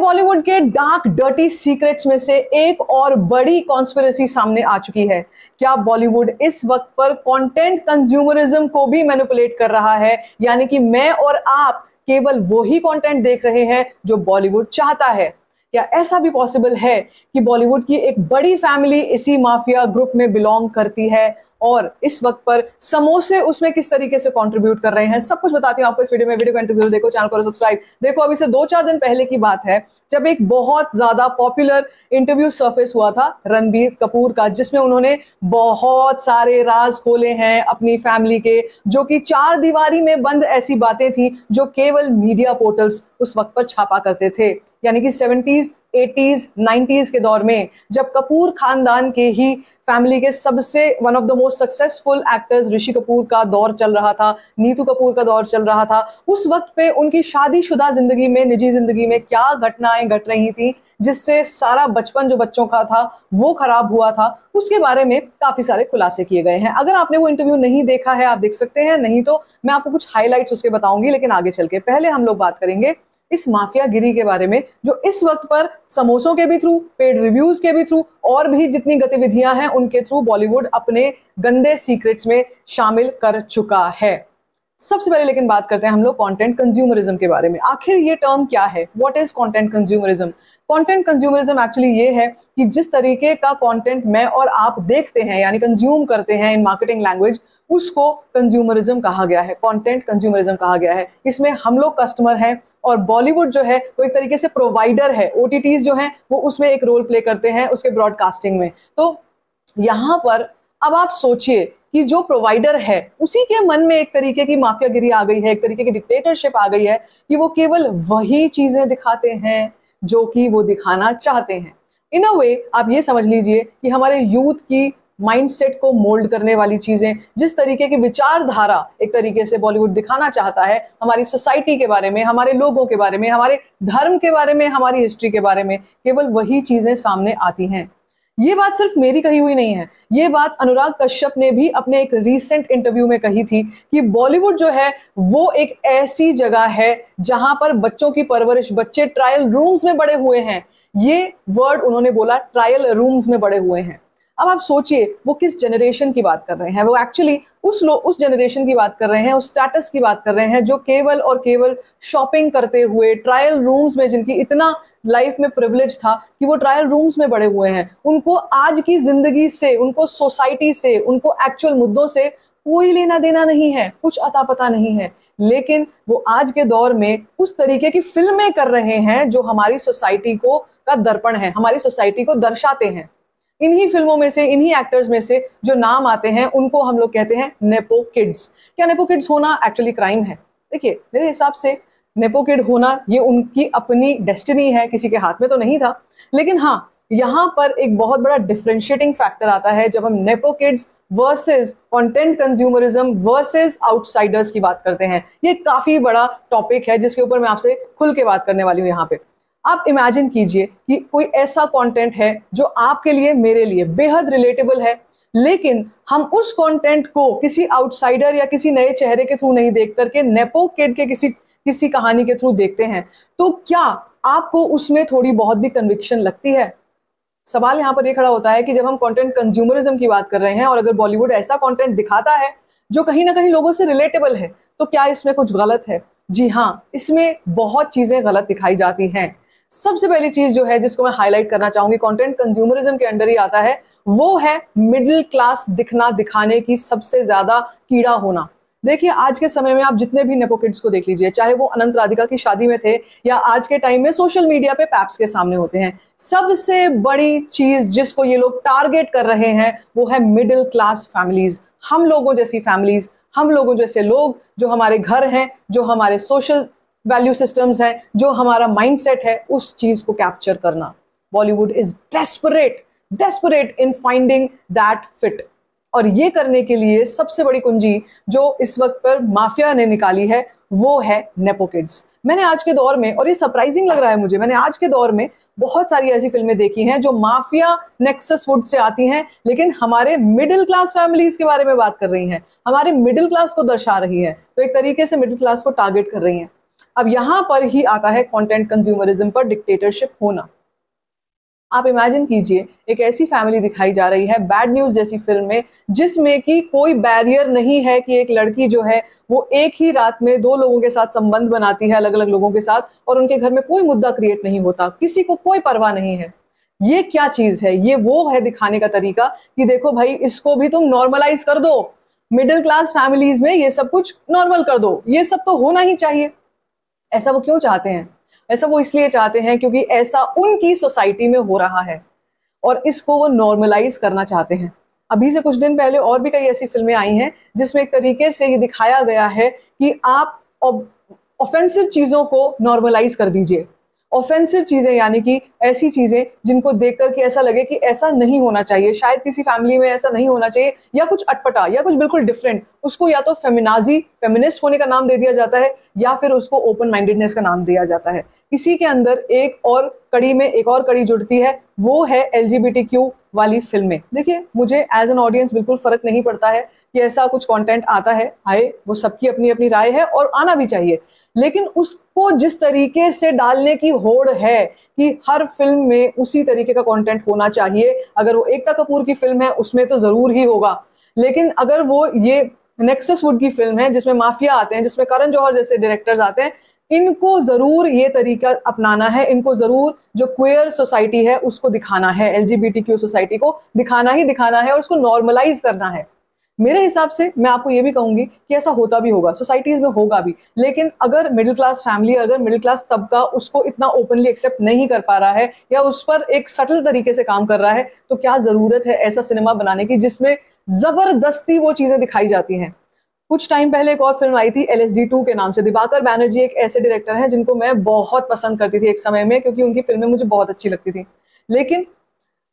बॉलीवुड के dark dirty secrets में से एक और बड़ी कॉन्स्पिरेसी सामने आ चुकी है। क्या बॉलीवुड इस वक्त पर कंटेंट कंज्यूमरिज्म को भी मैनिपुलेट कर रहा है, यानी कि मैं और आप केवल वही कंटेंट देख रहे हैं जो बॉलीवुड चाहता है? क्या ऐसा भी पॉसिबल है कि बॉलीवुड की एक बड़ी फैमिली इसी माफिया ग्रुप में बिलोंग करती है और इस वक्त पर समोसे उसमें किस तरीके से कंट्रीब्यूट कर रहे हैं? सब कुछ बताती हूं आपको इस वीडियो में। वीडियो को अंत तक जरूर देखो, चैनल को सब्सक्राइब। देखो, अभी से 2-4 दिन पहले की बात है जब एक बहुत ज्यादा पॉपुलर इंटरव्यू सरफेस हुआ था रणबीर कपूर का, जिसमें उन्होंने बहुत सारे राज खोले हैं अपनी फैमिली के, जो कि 4 दीवारी में बंद ऐसी बातें थी जो केवल मीडिया पोर्टल्स उस वक्त पर छापा करते थे। यानी कि 70s, 80s, 90s के दौर में जब कपूर खानदान के ही फैमिली के सबसे one of the most successful actors Rishi Kapoor का दौर चल रहा था, नीतू कपूर का दौर चल रहा था, उस वक्त पे उनकी शादीशुदा जिंदगी में, निजी जिंदगी में क्या घटनाएं घट रही थी जिससे सारा बचपन जो बच्चों का था वो खराब हुआ था, उसके बारे में काफी सारे खुलासे किए गए हैं। अगर आपने वो इंटरव्यू नहीं देखा है आप देख सकते हैं, नहीं तो मैं आपको कुछ हाईलाइट्स उसके बताऊंगी। लेकिन आगे चल के पहले हम लोग बात करेंगे इस माफिया गिरी के बारे में, जो इस वक्त पर समोसों के भी थ्रू, पेड रिव्यूज के भी थ्रू और भी जितनी गतिविधियां हैं उनके थ्रू बॉलीवुड अपने गंदे सीक्रेट्स में शामिल कर चुका है। सबसे पहले लेकिन बात करते हैं हम लोग कंटेंट कंज्यूमरिज्म के बारे में। आखिर ये टर्म क्या है? What is content consumerism? Content consumerism actually ये है कि जिस तरीके का कंटेंट मैं और आप देखते हैं, यानी कंज्यूम करते हैं इन मार्केटिंग लैंग्वेज, उसको कंज्यूमरिज्म कहा गया है, कंटेंट कंज्यूमरिज्म कहा गया है। इसमें हम लोग कस्टमर हैं और बॉलीवुड जो है वो एक तरीके से प्रोवाइडर है। ओटीटीज जो हैं वो उसमें एक रोल प्ले करते हैं उसके ब्रॉडकास्टिंग में। तो यहाँ पर अब आप सोचिए कि जो प्रोवाइडर है उसी के मन में एक तरीके की माफियागिरी आ गई है, एक तरीके की डिक्टेटरशिप आ गई है कि वो केवल वही चीजें दिखाते हैं जो कि वो दिखाना चाहते हैं। इन अ वे आप ये समझ लीजिए कि हमारे यूथ की माइंडसेट को मोल्ड करने वाली चीजें, जिस तरीके की विचारधारा एक तरीके से बॉलीवुड दिखाना चाहता है हमारी सोसाइटी के बारे में, हमारे लोगों के बारे में, हमारे धर्म के बारे में, हमारी हिस्ट्री के बारे में, केवल वही चीजें सामने आती हैं। ये बात सिर्फ मेरी कही हुई नहीं है, ये बात अनुराग कश्यप ने भी अपने एक रीसेंट इंटरव्यू में कही थी कि बॉलीवुड जो है वो एक ऐसी जगह है जहां पर बच्चों की परवरिश, बच्चे ट्रायल रूम्स में बड़े हुए हैं। ये वर्ड उन्होंने बोला, ट्रायल रूम्स में बड़े हुए हैं। अब आप सोचिए वो किस जनरेशन की बात कर रहे हैं? वो एक्चुअली उस जनरेशन की बात कर रहे हैं, उस स्टेटस की बात कर रहे हैं जो केवल और केवल शॉपिंग करते हुए ट्रायल रूम्स में, जिनकी इतना लाइफ में प्रिविलेज था कि वो ट्रायल रूम्स में बड़े हुए हैं। उनको आज की जिंदगी से, उनको सोसाइटी से, उनको एक्चुअल मुद्दों से कोई लेना देना नहीं है, कुछ अता पता नहीं है। लेकिन वो आज के दौर में उस तरीके की फिल्में कर रहे हैं जो हमारी सोसाइटी को का दर्पण है, हमारी सोसाइटी को दर्शाते हैं। इन्हीं फिल्मों में से, इन्हीं एक्टर्स में से जो नाम आते हैं उनको हम लोग कहते हैं नेपो किड्स। क्या नेपो किड्स होना एक्चुअली क्राइम है? देखिए, मेरे हिसाब से नेपो किड होना ये उनकी अपनी डेस्टिनी है, किसी के हाथ में तो नहीं था। लेकिन हाँ, यहाँ पर एक बहुत बड़ा डिफरेंशिएटिंग फैक्टर आता है जब हम nepo kids versus content consumerism versus outsiders की बात करते हैं। ये काफी बड़ा टॉपिक है जिसके ऊपर मैं आपसे खुल के बात करने वाली हूँ यहाँ पे। आप इमेजिन कीजिए कि कोई ऐसा कंटेंट है जो आपके लिए, मेरे लिए बेहद रिलेटेबल है, लेकिन हम उस कंटेंट को किसी आउटसाइडर या किसी नए चेहरे के थ्रू नहीं देख करके नेपो किड के किसी कहानी के थ्रू देखते हैं, तो क्या आपको उसमें थोड़ी बहुत भी कन्विक्शन लगती है? सवाल यहाँ पर यह खड़ा होता है कि जब हम कंटेंट कंज्यूमरिज्म की बात कर रहे हैं और अगर बॉलीवुड ऐसा कंटेंट दिखाता है जो कहीं ना कहीं लोगों से रिलेटेबल है, तो क्या इसमें कुछ गलत है? जी हाँ, इसमें बहुत चीजें गलत दिखाई जाती हैं। सबसे पहली चीज जो है जिसको मैं हाईलाइट करना चाहूंगी, कंटेंट कंज्यूमरिज्म के अंडर ही आता है, वो है मिडिल क्लास दिखना, दिखाने की सबसे ज्यादा कीड़ा होना। देखिए, आज के समय में आप जितने भी नेपो किड्स को देख लीजिए, चाहे वो अनंत राधिका की शादी में थे या आज के टाइम में सोशल मीडिया पे पैप्स के सामने होते हैं, सबसे बड़ी चीज जिसको ये लोग टारगेट कर रहे हैं वो है मिडिल क्लास फैमिलीज, हम लोगों जैसी फैमिलीज, हम लोगों जैसे लोग जो हमारे घर हैं, जो हमारे सोशल वैल्यू सिस्टम्स हैं, जो हमारा माइंडसेट है, उस चीज को कैप्चर करना। Bollywood is desperate in finding that fit, और ये करने के लिए सबसे बड़ी कुंजी जो इस वक्त पर माफिया ने निकाली है वो है नेपो किड्स। मैंने आज के दौर में, और ये सरप्राइजिंग लग रहा है मुझे, मैंने आज के दौर में बहुत सारी ऐसी फिल्में देखी हैं जो माफिया नेक्सस वुड से आती हैं, लेकिन हमारे मिडिल क्लास फैमिलीज के बारे में बात कर रही हैं, हमारे मिडिल क्लास को दर्शा रही है, तो एक तरीके से मिडिल क्लास को टारगेट कर रही हैं। अब यहां पर ही आता है कंटेंट कंज्यूमरिज्म पर डिक्टेटरशिप होना। आप इमेजिन कीजिए एक ऐसी फैमिली दिखाई जा रही है बैड न्यूज जैसी फिल्म में, जिसमें कि कोई बैरियर नहीं है कि एक लड़की जो है वो एक ही रात में दो लोगों के साथ संबंध बनाती है, अलग अलग लोगों के साथ, और उनके घर में कोई मुद्दा क्रिएट नहीं होता, किसी को कोई परवाह नहीं है। ये क्या चीज है? ये वो है दिखाने का तरीका कि देखो भाई, इसको भी तुम नॉर्मलाइज कर दो, मिडिल क्लास फैमिलीज में ये सब कुछ नॉर्मल कर दो, ये सब तो होना ही चाहिए। ऐसा वो क्यों चाहते हैं? ऐसा वो इसलिए चाहते हैं क्योंकि ऐसा उनकी सोसाइटी में हो रहा है और इसको वो नॉर्मलाइज करना चाहते हैं। अभी से कुछ दिन पहले और भी कई ऐसी फिल्में आई हैं जिसमें एक तरीके से ये दिखाया गया है कि आप ऑफेंसिव चीजों को नॉर्मलाइज कर दीजिए। ऑफेंसिव चीजें यानी कि ऐसी चीजें जिनको देख करके ऐसा लगे कि ऐसा नहीं होना चाहिए, शायद किसी फैमिली में ऐसा नहीं होना चाहिए, या कुछ अटपटा या कुछ बिल्कुल डिफरेंट, उसको या तो फेमिनाजी, फेमिनिस्ट होने का नाम दे दिया जाता है, या फिर उसको ओपन माइंडेडनेस का नाम दिया जाता है। इसी के अंदर एक और कड़ी में एक और कड़ी जुड़ती है, वो है LGBTQ वाली फिल्में। देखिए, मुझे एज एन ऑडियंस बिल्कुल फर्क नहीं पड़ता है कि ऐसा कुछ कंटेंट आता है, आए, वो सबकी अपनी अपनी राय है और आना भी चाहिए, लेकिन उसको जिस तरीके से डालने की होड़ है कि हर फिल्म में उसी तरीके का कंटेंट होना चाहिए। अगर वो एकता कपूर की फिल्म है उसमें तो जरूर ही होगा, लेकिन अगर वो ये नेक्सस वुड की फिल्म है जिसमें माफिया आते हैं, जिसमें करण जौहर जैसे डायरेक्टर्स आते हैं, इनको जरूर ये तरीका अपनाना है, इनको जरूर जो क्वेयर सोसाइटी है उसको दिखाना है, LGBTQ सोसाइटी को दिखाना ही दिखाना है और उसको नॉर्मलाइज करना है। मेरे हिसाब से मैं आपको ये भी कहूंगी कि ऐसा होता भी होगा, सोसाइटीज में होगा भी, लेकिन अगर मिडिल क्लास फैमिली, अगर मिडिल क्लास तबका उसको इतना ओपनली एक्सेप्ट नहीं कर पा रहा है या उस पर एक सटल तरीके से काम कर रहा है, तो क्या जरूरत है ऐसा सिनेमा बनाने की जिसमें जबरदस्ती वो चीजें दिखाई जाती हैं। कुछ टाइम पहले एक और फिल्म आई थी LSD 2 के नाम से। दिवाकर बैनर्जी एक ऐसे डायरेक्टर हैं जिनको मैं बहुत पसंद करती थी एक समय में, क्योंकि उनकी फिल्में मुझे बहुत अच्छी लगती थी। लेकिन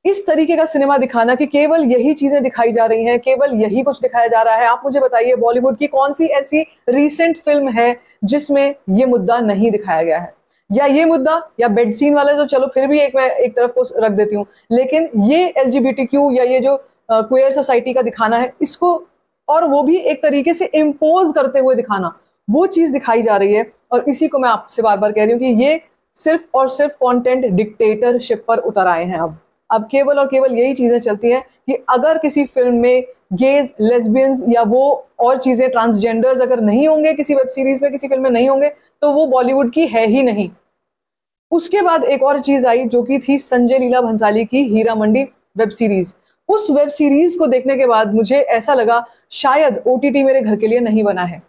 इस तरीके का सिनेमा दिखाना कि केवल यही चीजें दिखाई जा रही हैं, केवल यही कुछ दिखाया जा रहा है, आप मुझे बताइए बॉलीवुड की कौन सी ऐसी रीसेंट फिल्म है जिसमें ये मुद्दा नहीं दिखाया गया है? या ये मुद्दा, या बेड सीन वाले तो चलो फिर भी मैं एक तरफ को रख देती हूँ, लेकिन ये LGBTQ या ये जो क्वेयर सोसाइटी का दिखाना है, इसको और वो भी एक तरीके से इम्पोज करते हुए दिखाना, वो चीज दिखाई जा रही है। और इसी को मैं आपसे बार बार कह रही हूँ कि ये सिर्फ और सिर्फ कंटेंट डिक्टेटरशिप पर उतर आए हैं। अब केवल और केवल यही चीजें चलती हैं कि अगर किसी फिल्म में गेज, लेस्बियंस या वो और चीजें, ट्रांसजेंडर्स अगर नहीं होंगे, किसी वेब सीरीज में, किसी फिल्म में नहीं होंगे, तो वो बॉलीवुड की है ही नहीं। उसके बाद एक और चीज आई जो कि थी संजय लीला भंसाली की हीरा मंडी वेब सीरीज। उस वेब सीरीज को देखने के बाद मुझे ऐसा लगा शायद OTT मेरे घर के लिए नहीं बना है,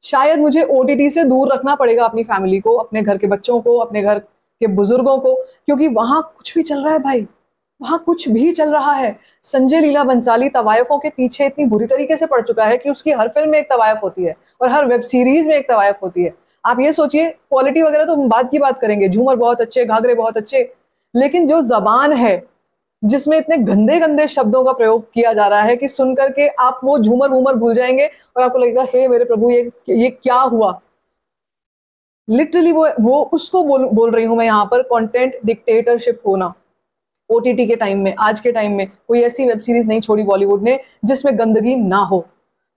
शायद मुझे OTT से दूर रखना पड़ेगा अपनी फैमिली को, अपने घर के बच्चों को, अपने घर के बुजुर्गों को, क्योंकि वहां कुछ भी चल रहा है भाई, वहां कुछ भी चल रहा है। संजय लीला भंसाली तवायफों के पीछे इतनी बुरी तरीके से पड़ चुका है कि उसकी हर फिल्म में एक तवायफ होती है और हर वेब सीरीज में एक तवायफ होती है। आप ये सोचिए, क्वालिटी वगैरह तो हम बाद की बात करेंगे, झूमर बहुत अच्छे, घाघरे बहुत अच्छे, लेकिन जो जबान है जिसमें इतने गंदे गंदे शब्दों का प्रयोग किया जा रहा है कि सुनकर के आप वो झूमर वूमर भूल जाएंगे और आपको लगेगा हे मेरे प्रभु, ये क्या हुआ। लिटरली वो उसको बोल रही हूं मैं यहाँ पर, कंटेंट डिक्टेटरशिप होना। OTT के टाइम में, आज के टाइम में कोई ऐसी वेब सीरीज नहीं छोड़ी बॉलीवुड ने जिसमें गंदगी ना हो,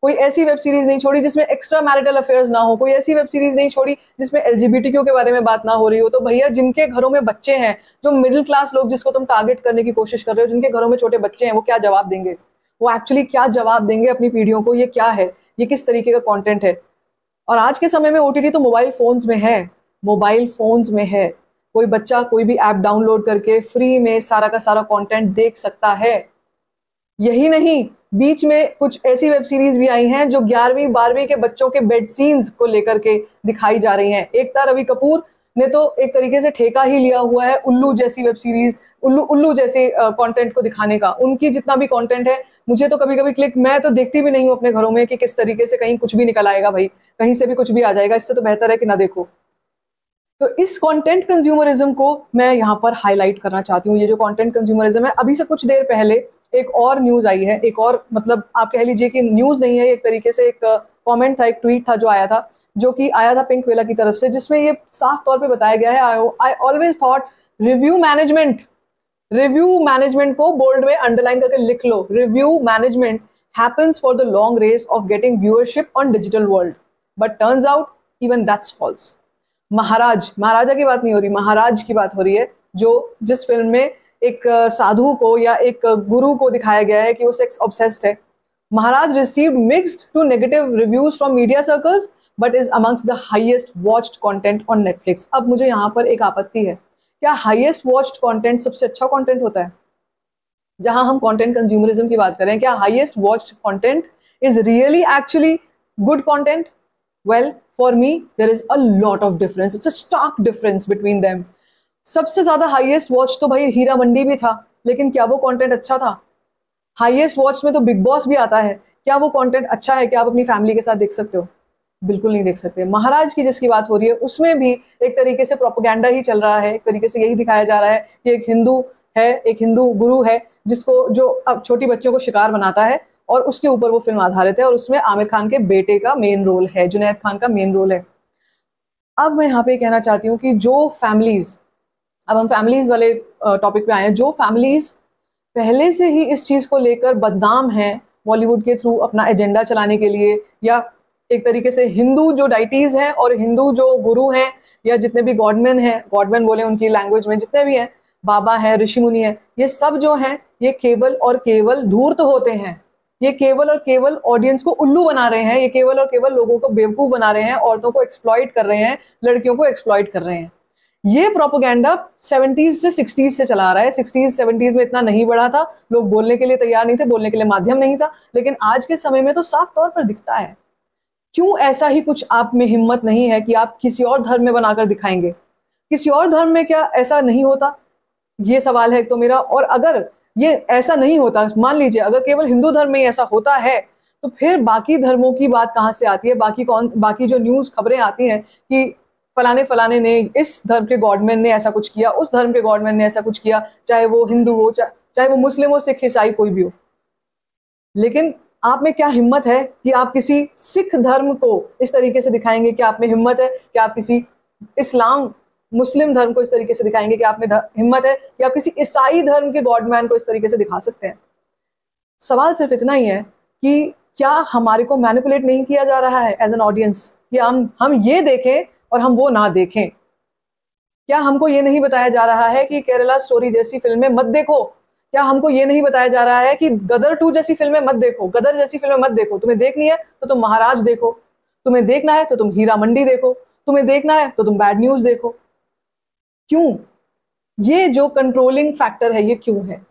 कोई ऐसी वेब सीरीज नहीं छोड़ी जिसमें एक्स्ट्रा मैरिटल अफेयर्स ना हो, कोई ऐसी वेब सीरीज नहीं छोड़ी जिसमें LGBTQ के बारे में बात ना हो रही हो। तो भैया, जिनके घरों में बच्चे हैं, जो मिडिल क्लास लोग जिसको तुम टारगेट करने की कोशिश कर रहे हो, जिनके घरों में छोटे बच्चे हैं, वो क्या जवाब देंगे? वो एक्चुअली क्या जवाब देंगे अपनी पीढ़ियों को? ये क्या है, ये किस तरीके का कॉन्टेंट है? और आज के समय में OTT तो मोबाइल फोन्स में है, मोबाइल फोन्स में है। कोई बच्चा कोई भी ऐप डाउनलोड करके फ्री में सारा का सारा कंटेंट देख सकता है। यही नहीं, बीच में कुछ ऐसी वेब सीरीज भी आई हैं जो 11वीं 12वीं के बच्चों के बेड सीन्स को लेकर के दिखाई जा रही हैं। एकता रवि कपूर ने तो एक तरीके से ठेका ही लिया हुआ है उल्लू जैसी वेब सीरीज, उल्लू जैसे कंटेंट को दिखाने का। उनकी जितना भी कंटेंट है, मुझे तो कभी कभी क्लिक, मैं तो देखती भी नहीं हूँ अपने घरों में कि किस तरीके से कहीं कुछ भी निकल आएगा भाई, कहीं से भी कुछ भी आ जाएगा, इससे तो बेहतर है कि ना देखो। तो इस कंटेंट कंज्यूमरिज्म को मैं यहाँ पर हाईलाइट करना चाहती हूँ। ये जो कंटेंट कंज्यूमरिज्म है, अभी से कुछ देर पहले एक और न्यूज आई है, एक और, मतलब आप कह लीजिए कि न्यूज नहीं है, एक तरीके से एक कमेंट था, एक ट्वीट था जो आया था, जो कि आया था पिंक वेला की तरफ से, जिसमें ये साफ तौर पे बताया गया है, I always thought review management को बोल्ड में अंडरलाइन करके लिख लो, review management happens for the long race of getting viewership on digital world, but turns out even that's false. महाराज, महाराजा की बात नहीं हो रही, महाराज की बात हो रही है, जो जिस फिल्म में एक साधु को या एक गुरु को दिखाया गया है कि वो सेक्स ऑब्सेस्ड है। Maharaj received mixed to negative reviews from media circles but is amongst the highest watched content on Netflix. अब मुझे यहाँ पर एक आपत्ति है, क्या हाईएस्ट वॉच्ड कंटेंट सबसे अच्छा कंटेंट होता है? जहां हम कंटेंट कंज्यूमरिज्म की बात करें, क्या highest watched content is really actually good content? Well, for me there is a lot of difference, it's a stark difference between them. सबसे ज्यादा हाईएस्ट वॉच तो भाई हीरा मंडी भी था, लेकिन क्या वो कंटेंट अच्छा था? हाईएस्ट वॉच में तो बिग बॉस भी आता है, क्या वो कंटेंट अच्छा है? क्या आप अपनी फैमिली के साथ देख सकते हो? बिल्कुल नहीं देख सकते। महाराज की जिसकी बात हो रही है उसमें भी एक तरीके से प्रोपेगेंडा ही चल रहा है, एक तरीके से यही दिखाया जा रहा है कि एक हिंदू है, एक हिंदू गुरु है जिसको, जो अब छोटी बच्चियों को शिकार बनाता है, और उसके ऊपर वो फिल्म आधारित है और उसमें आमिर खान के बेटे का मेन रोल है, जुनैद खान का मेन रोल है। अब मैं यहाँ पे कहना चाहती हूँ कि जो फैमिलीज, अब हम फैमिलीज वाले टॉपिक पे आए हैं, जो फैमिलीज पहले से ही इस चीज को लेकर बदनाम हैं बॉलीवुड के थ्रू अपना एजेंडा चलाने के लिए, या एक तरीके से हिंदू जो डाइटीज हैं और हिंदू जो गुरु हैं या जितने भी गॉडमैन हैं, गॉडमैन बोले उनकी लैंग्वेज में, जितने भी हैं, बाबा हैं, ऋषि मुनि हैं, ये सब जो हैं ये केवल और केवल धूर्त होते हैं। ये केवल और केवल ऑडियंस को उल्लू बना रहे हैं, ये केवल और केवल लोगों को बेवकूफ बना रहे हैं, औरतों को एक्सप्लॉइट कर रहे हैं, लड़कियों को एक्सप्लॉइट कर रहे हैं। ये प्रोपोगेंडा 70s से 60s से चला आ रहा है। 60s 70s में इतना नहीं बढ़ा था, लोग बोलने के लिए तैयार नहीं थे, बोलने के लिए माध्यम नहीं था, लेकिन आज के समय में तो साफ तौर पर दिखता है। क्यों ऐसा ही कुछ आप में हिम्मत नहीं है कि आप किसी और धर्म में बनाकर दिखाएंगे? किसी और धर्म में क्या ऐसा नहीं होता? ये सवाल है तो मेरा। और अगर ये ऐसा नहीं होता, मान लीजिए अगर केवल हिंदू धर्म में ऐसा होता है, तो फिर बाकी धर्मों की बात कहां से आती है? बाकी जो न्यूज खबरें आती हैं कि फलाने फलाने ने, इस धर्म के गॉडमैन ने ऐसा कुछ किया, उस धर्म के गॉडमैन ने ऐसा कुछ किया, चाहे वो हिंदू हो, चाहे वो मुस्लिम हो, सिख, ईसाई, कोई भी हो। लेकिन आप में क्या हिम्मत है कि आप किसी सिख धर्म को इस तरीके से दिखाएंगे? क्या आप में हिम्मत है कि आप किसी इस्लाम मुस्लिम धर्म को इस तरीके से दिखाएंगे? कि आप में हिम्मत है कि आप किसी ईसाई धर्म के गॉडमैन को इस तरीके से दिखा सकते हैं? सवाल सिर्फ इतना ही है कि क्या हमारे को मैनिपुलेट नहीं किया जा रहा है एज एन ऑडियंस, कि हम ये देखें और हम वो ना देखें? क्या हमको ये नहीं बताया जा रहा है कि केरला स्टोरी जैसी फिल्में मत देखो? क्या हमको ये नहीं बताया जा रहा है कि गदर 2 जैसी फिल्में मत देखो, गदर जैसी फिल्में मत देखो? तुम्हें देखनी है तो तुम महाराज देखो, तुम्हें देखना है तो तुम हीरा मंडी देखो, तुम्हें देखना है तो तुम बैड न्यूज देखो। क्यों? ये जो कंट्रोलिंग फैक्टर है ये क्यों है?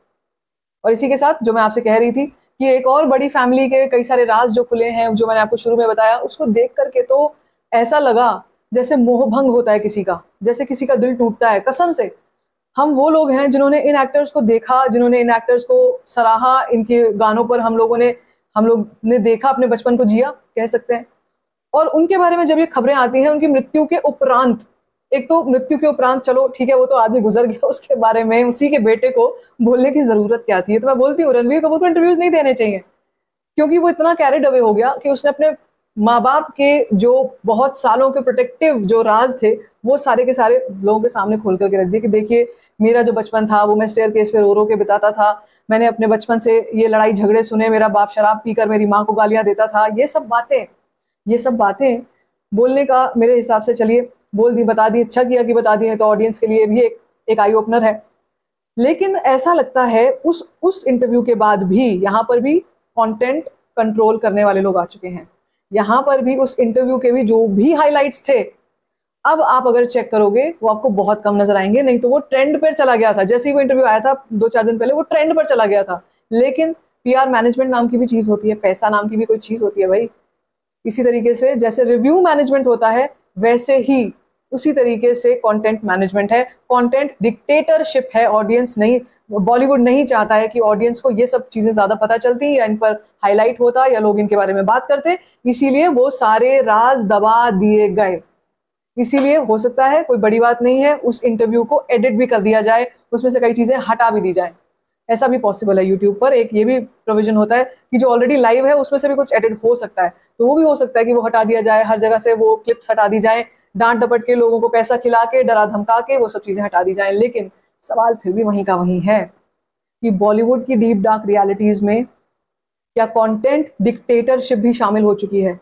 और इसी के साथ जो मैं आपसे कह रही थी कि एक और बड़ी फैमिली के कई सारे राज जो खुले हैं, जो मैंने आपको शुरू में बताया, उसको देख करके तो ऐसा लगा जैसे मोह भंग होता है किसी का, जैसे किसी का दिल टूटता है। कसम से हम वो लोग हैं जिन्होंने इन एक्टर्स को देखा, जिन्होंने इन एक्टर्स को सराहा, इनके गानों पर हम लोग ने देखा, अपने बचपन को जिया कह सकते हैं। और उनके बारे में जब ये खबरें आती हैं उनकी मृत्यु के उपरांत, एक तो मृत्यु के उपरांत चलो ठीक है, वो तो आदमी गुजर गया, उसके बारे में उसी के बेटे को बोलने की जरूरत क्या थी? तो मैं बोलती हूँ रणवीर कपूर को इंटरव्यूज नहीं देने चाहिए, क्योंकि वो इतना कैरिड अवे हो गया कि उसने अपने माँ बाप के जो बहुत सालों के प्रोटेक्टिव जो राज थे वो सारे के सारे लोगों के सामने खोल करके रख दिए कि देखिए मेरा जो बचपन था वो मैं स्टेयरकेस पे रो रो के बिताता था, मैंने अपने बचपन से ये लड़ाई झगड़े सुने, मेरा बाप शराब पीकर मेरी माँ को गालियां देता था। ये सब बातें बोलने का मेरे हिसाब से, चलिए बोल दी, बता दी, अच्छा किया कि बता दी है, तो ऑडियंस के लिए भी एक आई ओपनर है। लेकिन ऐसा लगता है उस इंटरव्यू के बाद भी यहाँ पर भी कंटेंट कंट्रोल करने वाले लोग आ चुके हैं। यहाँ पर भी उस इंटरव्यू के भी जो भी हाइलाइट्स थे, अब आप अगर चेक करोगे वो आपको बहुत कम नजर आएंगे। नहीं तो वो ट्रेंड पर चला गया था, जैसे ही वो इंटरव्यू आया था 2-4 दिन पहले वो ट्रेंड पर चला गया था। लेकिन पीआर मैनेजमेंट नाम की भी चीज होती है, पैसा नाम की भी कोई चीज होती है भाई। इसी तरीके से जैसे रिव्यू मैनेजमेंट होता है, वैसे ही उसी तरीके से कंटेंट मैनेजमेंट है, कंटेंट डिक्टेटरशिप है। ऑडियंस नहीं, बॉलीवुड नहीं चाहता है कि ऑडियंस को ये सब चीजें ज्यादा पता चलती या इन पर हाईलाइट होता या लोग इनके बारे में बात करते, इसीलिए वो सारे राज दबा दिए गए। इसीलिए हो सकता है, कोई बड़ी बात नहीं है, उस इंटरव्यू को एडिट भी कर दिया जाए, उसमें से कई चीजें हटा भी दी जाए, ऐसा भी पॉसिबल है। यूट्यूब पर एक ये भी प्रोविजन होता है कि जो ऑलरेडी लाइव है उसमें से भी कुछ एडिट हो सकता है, तो वो भी हो सकता है कि वो हटा दिया जाए, हर जगह से वो क्लिप्स हटा दी जाए, डांट डपट के लोगों को पैसा खिला के, डरा धमका के वो सब चीजें हटा दी जाए। लेकिन सवाल फिर भी वहीं का वहीं है कि बॉलीवुड की डीप डार्क रियलिटीज में क्या कंटेंट डिक्टेटरशिप भी शामिल हो चुकी है?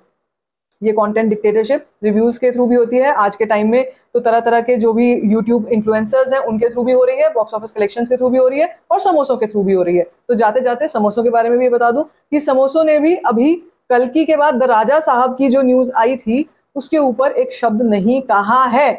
ये कंटेंट डिक्टेटरशिप रिव्यूज के थ्रू भी होती है। आज के टाइम में तो तरह तरह के जो भी यूट्यूब इन्फ्लुएंसर्स हैं उनके थ्रू भी हो रही है, बॉक्स ऑफिस कलेक्शंस के थ्रू भी हो रही है और समोसों के थ्रू भी हो रही है। तो जाते जाते समोसों के बारे में भी बता दूं कि समोसों ने भी अभी कल्कि के बाद द राजा साहब की जो न्यूज आई थी उसके ऊपर एक शब्द नहीं कहा है।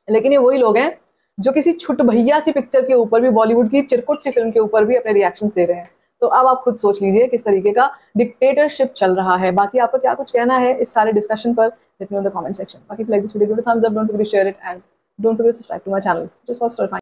लेकिन ये वही लोग हैं जो किसी छुट भैया सी पिक्चर के ऊपर भी, बॉलीवुड की चिरकुट सी फिल्म के ऊपर भी अपने रिएक्शंस दे रहे हैं। तो अब आप खुद सोच लीजिए किस तरीके का डिक्टेटरशिप चल रहा है। बाकी आपका क्या कुछ कहना है इस सारे डिस्कशन पर, let me know in the comment section. बाकी like this video, give it a thumbs up, don't forget to share it and don't forget to subscribe to my channel just for story.